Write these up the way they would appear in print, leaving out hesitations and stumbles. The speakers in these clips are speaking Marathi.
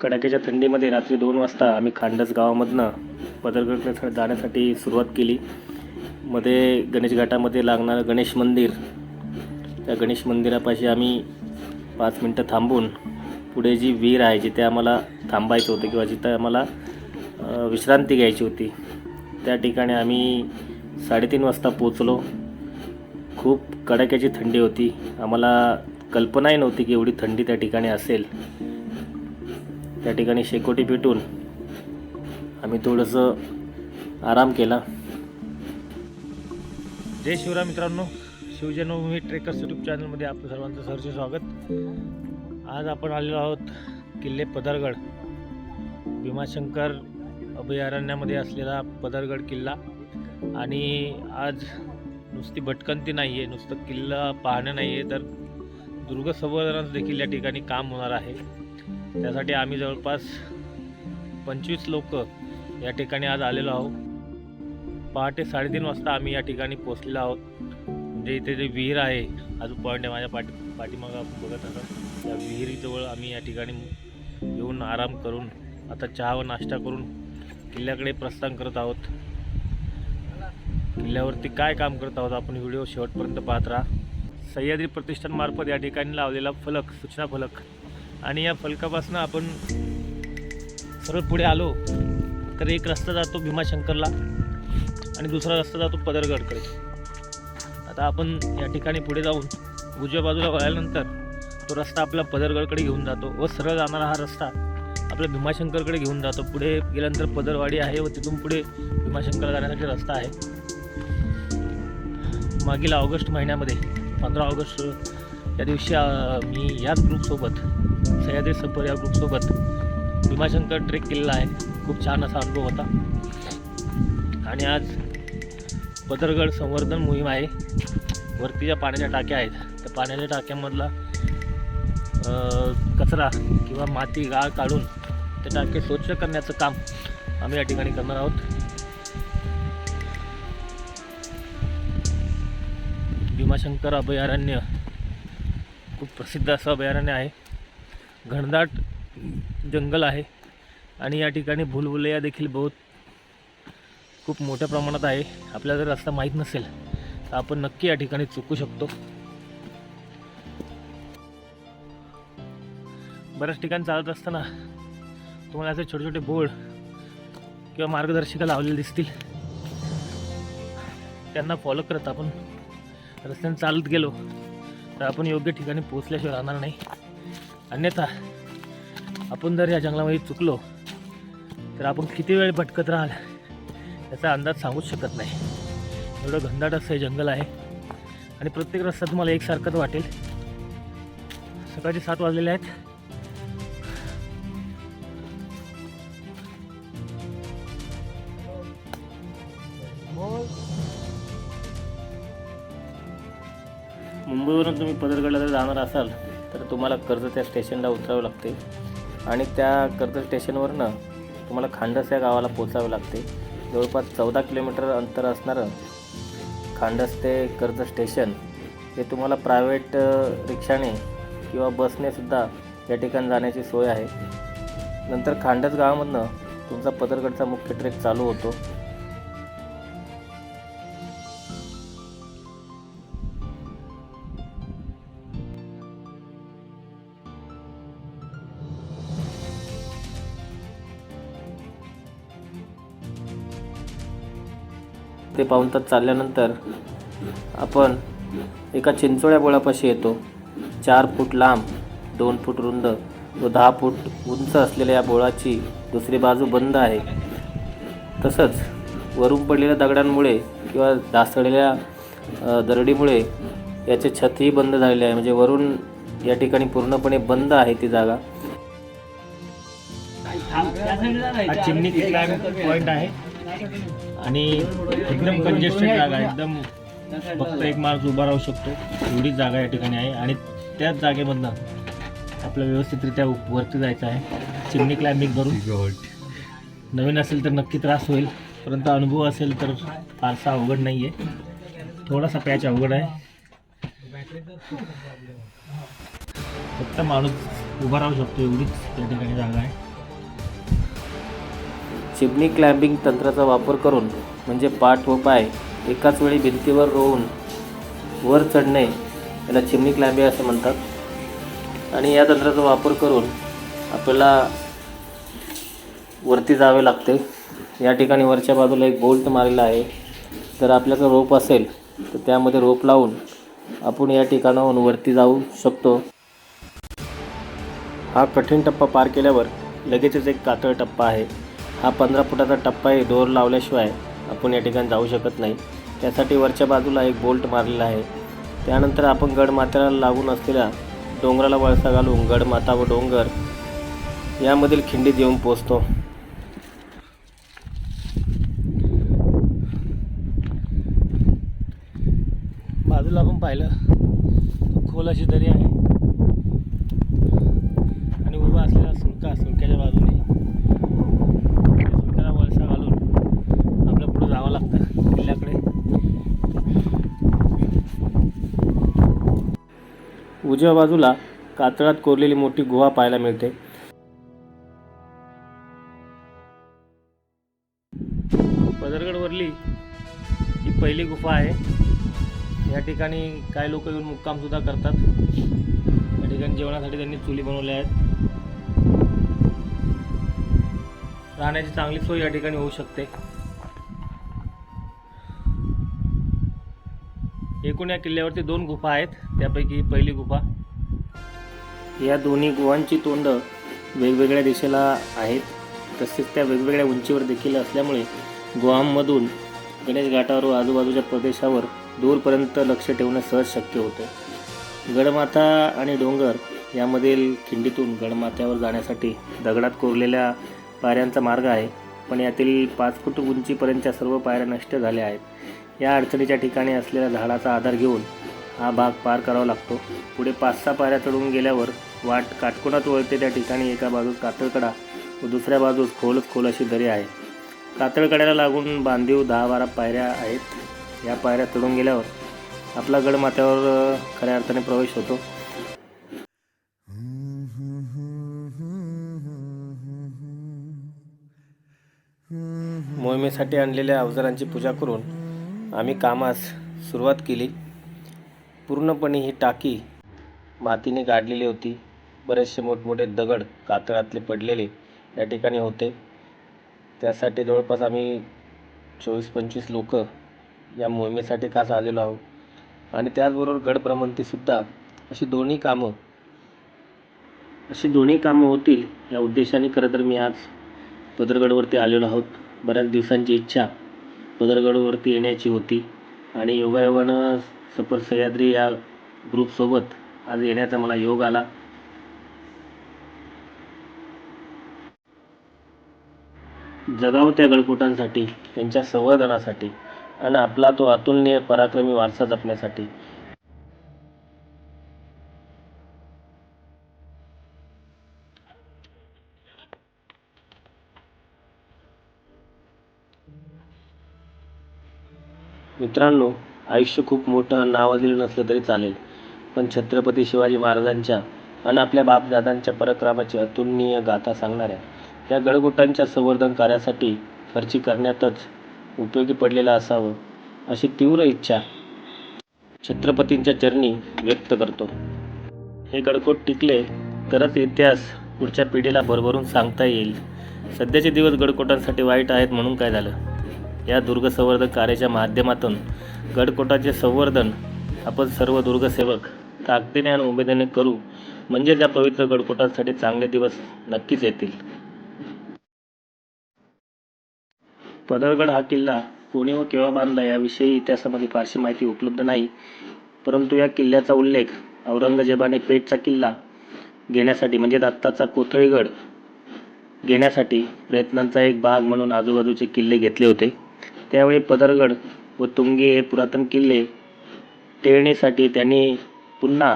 कडाक्याच्या थंडीमध्ये रात्री 2 वाजता आम्ही खांडस गावामधनं पदरगडकडे जाण्यासाठी सुरुवात केली. मध्ये गणेश घाटामध्ये लागणारं गणेश मंदिर, त्या गणेश मंदिरापाशी आम्ही 5 मिनटं थांबून पुढे जी विहीर आहे जिथे आम्हाला थांबायचं होतं किंवा जिथं आम्हाला विश्रांती घ्यायची होती, त्या ठिकाणी आम्ही 3:30 वाजता पोचलो. खूप कडाक्याची थंडी होती. आम्हाला कल्पनाही नव्हती की एवढी थंडी त्या ठिकाणी असेल. त्या ठिकाणी शेकोटी पेटून आम्ही थोडंसं आराम केला. जय शिवराय मित्रांनो, शिवजन्मभूमी ट्रेकर्स यूट्यूब चॅनलमध्ये आपलं सर्वांचं सहर्ष स्वागत. आज आपण आलेलो आहोत किल्ले पदरगड, भीमाशंकर अभयारण्यामध्ये असलेला पदरगड किल्ला. आणि आज नुसती भटकंती नाही आहे, नुसतं किल्ला पाहणं नाही आहे, तर दुर्ग संवर्धनाचं देखील या ठिकाणी काम होणार आहे. त्यासाठी आम्ही जवळपास 25 लोक या ठिकाणी आज आलेलो आहोत. पहाटे 3:30 वाजता आम्ही या ठिकाणी पोचलेलो आहोत. म्हणजे इथे जे विहीर आहे, अजून पॉईंट आहे माझ्या पाठीमागं आपण बघत आहोत, त्या विहिरीजवळ आम्ही या ठिकाणी येऊन आराम करून आता चहा व नाश्ता करून किल्ल्याकडे प्रस्थान करत आहोत. किल्ल्यावरती काय काम करत आहोत आपण व्हिडिओ शेवटपर्यंत पाहत राहा. सह्याद्री प्रतिष्ठानमार्फत या ठिकाणी लावलेला फलक, सूचना फलक, आणि या फलकापासून आपण सरळ पुढे आलो तर एक रस्ता जातो भीमाशंकरला आणि दुसरा रस्ता जातो पदरगडकडे. आता आपण या ठिकाणी पुढे जाऊन उजव्या बाजूला वळल्यानंतर तो रस्ता आपला पदरगडकडे घेऊन जातो व सरळ जाणारा हा रस्ता आपल्या भीमाशंकरकडे घेऊन जातो. पुढे गेल्यानंतर पदरवाडी आहे व तिथून पुढे भीमाशंकरला जाण्यासाठी रस्ता आहे. मागील ऑगस्ट महिन्यामध्ये 15 ऑगस्ट या दिवशी मी याच ग्रुपसोबत, सह्याद्री सफर या ग्रुपसोबत भीमाशंकर ट्रेक केलेला आहे. खूप छान असा अनुभव होता. आणि आज पदरगड संवर्धन मोहीम आहे. वरती ज्या पाण्याच्या टाक्या आहेत, त्या पाण्याच्या टाक्यांमधला कचरा किंवा माती, गाळ काढून ते टाके स्वच्छ करण्याचं काम आम्ही या ठिकाणी करणार आहोत. भीमाशंकर अभयारण्य खूप प्रसिद्ध असं अभयारण्य आहे. घनदाट जंगल आहे आणि या ठिकाणी भूलभुलैया देखील खूप मोठ्या प्रमाणात आहे. आपल्याला जर रस्ता माहीत नसेल तर आपण नक्की या ठिकाणी चुकू शकतो. बऱ्याच ठिकाणी चालत असताना तुम्हाला असे छोटे छोटे बोर्ड किंवा मार्गदर्शिका लावलेले दिसतील. त्यांना फॉलो करत आपण रस्त्याने चालत गेलो तर आपण योग्य ठिकाणी पोहोचल्याशिवाय राहणार नाही. अन्यथा आपण जर या जंगलामध्ये चुकलो तर आपण किती वेळ भटकत राहाल याचा अंदाज सांगूच शकत नाही. एवढं घनदाट असं हे जंगल आहे आणि प्रत्येक रस्ता तुम्हाला एकसारखाच वाटेल. सकाळचे 7 वाजलेले आहेत. मुंबईवरून तुम्ही पदरगडला जर जाणार असाल तर तुम्हाला कर्जत या स्टेशनला उतरावे लागते आणि त्या कर्जत स्टेशनवरनं तुम्हाला खांडस या गावाला पोचावे लागते. जवळपास 14 किलोमीटर अंतर असणारं खांडस ते कर्जत स्टेशन हे तुम्हाला प्रायव्हेट रिक्षाने किंवा बसने सुद्धा या ठिकाणी जाण्याची सोय आहे. नंतर खांडस गावामधनं तुमचा पदरगडचा मुख्य ट्रेक चालू होतो. ते पाऊण तास चालल्यानंतर आपण एका चिंचोळ्या बोळापाशी येतो. 4 फूट लांब, 2 फूट रुंद व 10 फूट उंच असलेल्या या बोळाची दुसरी बाजू बंद आहे. तसंच वरून पडलेल्या दगडांमुळे किंवा ढासळलेल्या दरडीमुळे याचे छतही बंद झालेले आहे. म्हणजे वरून या ठिकाणी पूर्णपणे बंद आहे ती जागा. हा चिमणी पॉईंट आहे आणि एकदम कंजेस्टेड जागा आहे. एकदम फक्त एक माणूस उभा राहू शकतो एवढी जागा या ठिकाणी आहे. आणि त्याच जागेमधनं आपलं व्यवस्थितरित्या वरती जायचं आहे चिमणी क्लाइम्बिंग करून. नवीन असेल तर नक्की त्रास होईल, परंतु अनुभव असेल तर फारसा अवघड नाही आहे. थोडासा पॅच अवघड आहे. फक्त माणूस उभा राहू शकतो एवढीच त्या ठिकाणी जागा आहे. चिमणी क्लाइम्बिंग तंत्राचा वापर करून म्हणजे पाठ व पाय एकाच वेळी भिंतीवर रोवून वर चढणे याला चिमणी क्लाइम्बिंग असे म्हणतात। आणि या तंत्राचा वापर करून आपल्याला वरती जावे लागते। या ठिकाणी वरच्या बाजूला एक बोल्ट मारलेला आहे। जर आपल्याकडे रोप असेल तर त्यामध्ये रोप लावून आपण या ठिकाणाहून वरती जाऊ शकतो। हा कठीण टप्पा पार केल्यावर लगेचच एक कातळ टप्पा आहे। हा 15 फुटाचा टप्पा आहे। दोर लावल्याशिवाय आपण या ठिकाणी जाऊ शकत नाही। त्यासाठी वरच्या बाजूला एक बोल्ट मारलेला आहे। त्यानंतर आपण गडमाथ्याला लागून असलेल्या डोंगराला वळसा घालून गडमाथा व डोंगर यामधील खिंडीत येऊन पोहोचतो। बाजूला आपण पाहिलं खोल अशी दरी आहे आणि उभा असलेला सुळक्याच्या बाजूने सुळक्याला वळसा घालून आपल्या पुढे जावं लागतं किल्ल्याकडे। उजव्या बाजूला कातळात कोरलेली मोठी गुहा पाहायला मिळते। पदरगडवरली ही पहिली गुफा आहे। या ठिकाणी काही लोक येऊन मुक्काम सुद्धा करतात। या ठिकाणी जेवणासाठी त्यांनी चुली बनवल्या आहेत। राहण्याची चांगली सोय या ठिकाणी होऊ शकते। एकूण या किल्ल्यावरती 2 गुफा आहेत, त्यापैकी ही पहिली गुफा। या दोन्ही गुहांची तोंड वेगवेगळ्या दिशेला आहेत, तसेच त्या वेगवेगळ्या उंचीवर देखील असल्यामुळे गुहांमधून गणेश घाटावर व आजूबाजूच्या प्रदेशावर दूरपर्यंत लक्ष ठेवणे सहज शक्य होते। गडमाथा आणि डोंगर यामधील खिंडीतून गडमाथ्यावर जाण्यासाठी दगडात कोरलेल्या पायऱ्यांचा मार्ग आहे, पण यातील 5 फूट उंचीपर्यंतच्या सर्व पायऱ्या नष्ट झाल्या आहेत। या अडचणीच्या ठिकाणी असलेल्या झाडाचा आधार घेऊन हा भाग पार करावा लागतो। पुढे 5-6 पायऱ्या चढून गेल्यावर वाट काटकोनात वळते। त्या ठिकाणी एका बाजूस कातळकडा व दुसऱ्या बाजूस खोल अशी दरी आहे। कातळकड्याला लागून बांधीव 10-12 पायऱ्या आहेत। या पायऱ्या चढून गेल्यावर आपला गडमाथ्यावर खऱ्या अर्थाने प्रवेश होतो। मोहिमेसाठी आणलेल्या अवजारांची पूजा करून आम्ही कामास सुरुवात केली। पूर्णपणे ही टाकी मातीने गाडलेली होती। बरेचसे मोठमोठे दगड कातळातले पडलेले या ठिकाणी होते। त्यासाठी जवळपास आम्ही 24-25 लोक या मोहिमेसाठी खास आलेलो आहोत। आणि त्याचबरोबर गडभ्रमंतीसुद्धा अशी दोन्ही कामं होतील या उद्देशाने खरं तर मी आज पदरगडवरती आलेलो आहोत। बऱ्याच दिवसांची इच्छा पदरगडवरती येण्याची होती आणि योगायोगानं सफर सह्याद्री या ग्रुपसोबत आज येण्याचा मला योग आला। जगावं त्या गडकोटांसाठी, त्यांच्या संवर्धनासाठी आणि आपला तो अतुलनीय पराक्रमी वारसा जपण्यासाठी। मित्रांनो, आयुष्य खूप मोठं नावाजलेलं नसलं तरी चालेल, पण छत्रपती शिवाजी महाराजांच्या आणि आपल्या बापदादांच्या पराक्रमाची अतुलनीय गाथा सांगणाऱ्या या गडकोटांच्या संवर्धन कार्यासाठी खर्ची करण्यातच उपयोगी पडलेलं असावं अशी तीव्र इच्छा छत्रपतींच्या चरणी व्यक्त करतो। हे गडकोट टिकले तरच इतिहास पुढच्या पिढीला भरभरून सांगता येईल। सध्याचे दिवस गडकोटांसाठी वाईट आहेत म्हणून काय झालं? या दुर्ग संवर्धन कार्याच्या माध्यमातून गडकोटाचे संवर्धन आपण सर्व दुर्गसेवक ताकदीने आणि उमेदीने करू, म्हणजे या पवित्र गडकोटांसाठी चांगले दिवस नक्कीच येतील। पदरगड हा किल्ला कोणी व केव्हा बांधला याविषयी इतिहासामध्ये फारशी माहिती उपलब्ध नाही, परंतु या किल्ल्याचा उल्लेख औरंगजेबाने पेठचा किल्ला घेण्यासाठी म्हणजे आत्ताचा कोथळीगड घेण्यासाठी प्रयत्नांचा एक भाग म्हणून आजूबाजूचे किल्ले घेतले होते। त्यावेळी पदरगड व तुंगी हे पुरातन किल्ले टेळणीसाठी त्यांनी पुन्हा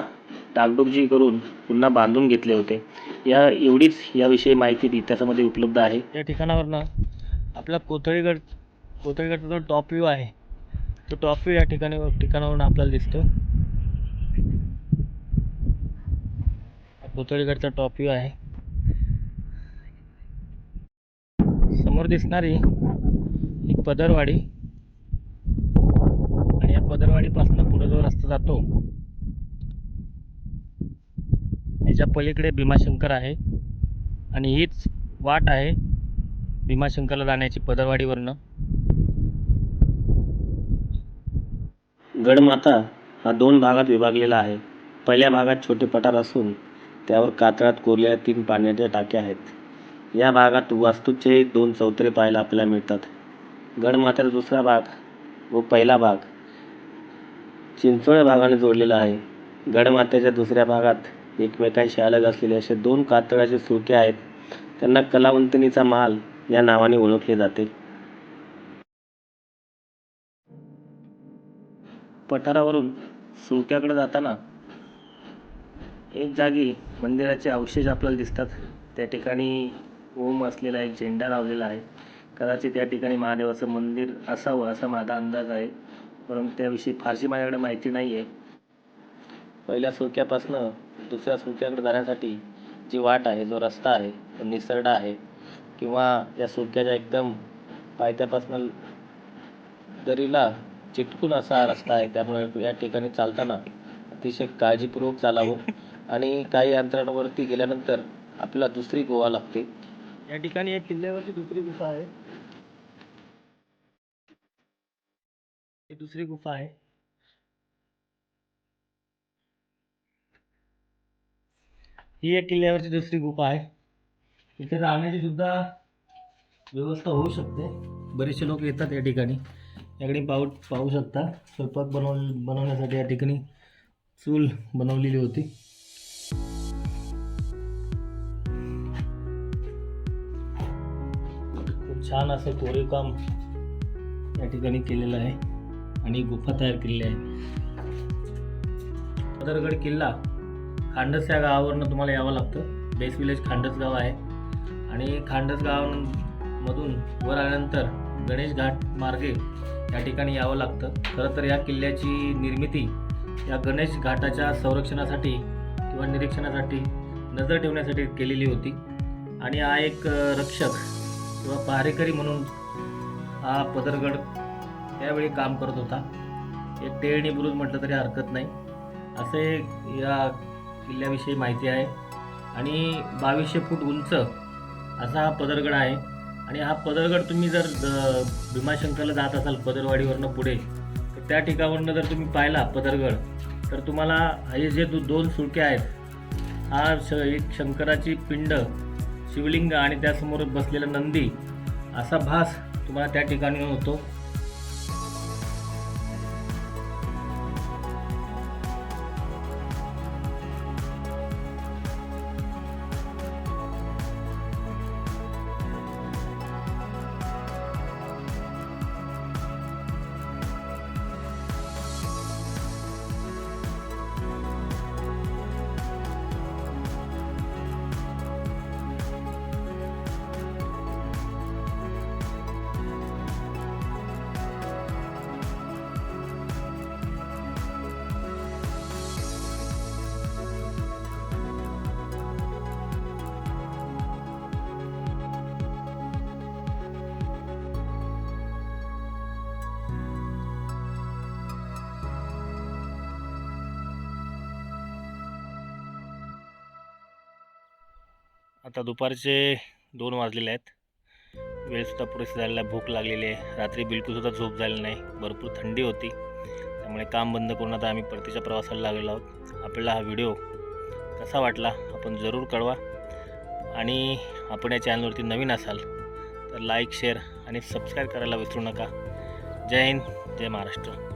डागडुजी करून पुन्हा बांधून घेतले होते। एवढीच याविषयी माहिती इतिहासामध्ये उपलब्ध आहे। या ठिकाणावरनं आपला कोथळीगडचा जो टॉप व्ह्यू आहे, तो टॉप व्ह्यू या ठिकाणावरून आपल्याला दिसतो। कोथळीगडचा टॉप व्ह्यू आहे। समोर दिसणारी एक पदरवाडी आणि या पदरवाडीपासून पुढे जो रस्ता जातो याच्या पलीकडे भीमाशंकर आहे आणि हीच वाट आहे भीमाशंकरला जाण्याची पदरवाडीवरनं. गडमाथा हा 2 भागात विभागलेला आहे. पहिल्या भागात छोटे पठार असून त्यावर कातळात कोरलेल्या 3 पाण्याच्या टाक्या आहेत. या भागात वास्तूचे 2 चौतरे पाहायला आपल्याला मिळतात. गडमाथ्याचा दुसरा भाग व पहिला भाग चिंचोळ्या भागाने जोडलेला आहे. गडमाथ्याच्या दुसऱ्या भागात एकमेकांशी अलग असलेले असे 2 कातळाचे सुळके आहेत. त्यांना कलावंतनीचा महाल या नावाने ओळखले जाते. पठारावरून सुळक्याकडे जाताना एक जागी मंदिराचे अवशेष आपल्याला दिसतात. त्या ठिकाणी ओम असलेला एक झेंडा लावलेला आहे. कदाचित या ठिकाणी महादेवाचं मंदिर असावं असा माझा अंदाज आहे, परंतु त्याविषयी फारशी माझ्याकडे माहिती नाही आहे. पहिल्या सुळक्यापासनं दुसऱ्या सुळक्याकडे जाण्यासाठी जी वाट आहे, जो रस्ता आहे तो निसरडा आहे किंवा या सुळक्याच्या एकदम पायथ्यापासून दरीला चिटकून असा रस्ता आहे. त्यामुळे या ठिकाणी चालताना अतिशय काळजीपूर्वक चालावं आणि काही अंतरावरती गेल्यानंतर आपल्याला दुसरी गुहा लागते. या ठिकाणी एक किल्ल्यावरची दुसरी गुफा आहे. ही दुसरी गुफा आहे. ही एक किल्ल्यावरची दुसरी गुफा आहे. इथे राहण्याची सुद्धा व्यवस्था होऊ शकते. बरेचसे लोक येतात या ठिकाणी. याकडे पाहू शकता स्वयंपाक बनवण्यासाठी या ठिकाणी चूल बनवलेली होती. खूप छान असं कोरीवकाम या ठिकाणी केलेलं आहे आणि गुफा तयार केलेली आहे. पदरगड किल्ला खांडस या गावावरनं तुम्हाला यावं लागतं. बेस विलेज खांडस गाव आहे आणि खांडस गावामधून वर आल्यानंतर गणेश घाट मार्गे या ठिकाणी यावं लागतं. खरं तर या किल्ल्याची निर्मिती या गणेश घाटाच्या संरक्षणासाठी किंवा निरीक्षणासाठी नजर ठेवण्यासाठी केलेली होती आणि हा एक रक्षक किंवा पहारेकरी म्हणून हा पदरगड त्यावेळी काम करत होता. एक टेहळणी बुरुज म्हटलं तरी हरकत नाही. असे या किल्ल्याविषयी माहिती आहे आणि 2200 फूट उंच असा हा पदरगड आहे. आणि हा पदरगड तुम्ही जर भीमाशंकरला जात असाल पदरवाडीवरनं पुढे तर त्या ठिकाणावरनं जर तुम्ही पाहिला पदरगड तर तुम्हाला हे जे 2 सुळके आहेत, हा एक शंकराची पिंड, शिवलिंग आणि त्यासमोर बसलेला नंदी असा भास तुम्हाला त्या ठिकाणी होतो. आता दुपारचे 2 वाजलेले आहेत. वेळसुद्धा पुरेशी झालेला, भूक लागलेली आहे. रात्री बिलकुलसुद्धा झोप झाली नाही. भरपूर थंडी होती. त्यामुळे काम बंद करून आता आम्ही परतीच्या प्रवासाला लागलेलो आहोत. आपल्याला हा व्हिडिओ कसा वाटला आपण जरूर कळवा आणि आपण या चॅनलवरती नवीन असाल तर लाईक, शेअर आणि सबस्क्राईब करायला विसरू नका. जय हिंद, जय महाराष्ट्र.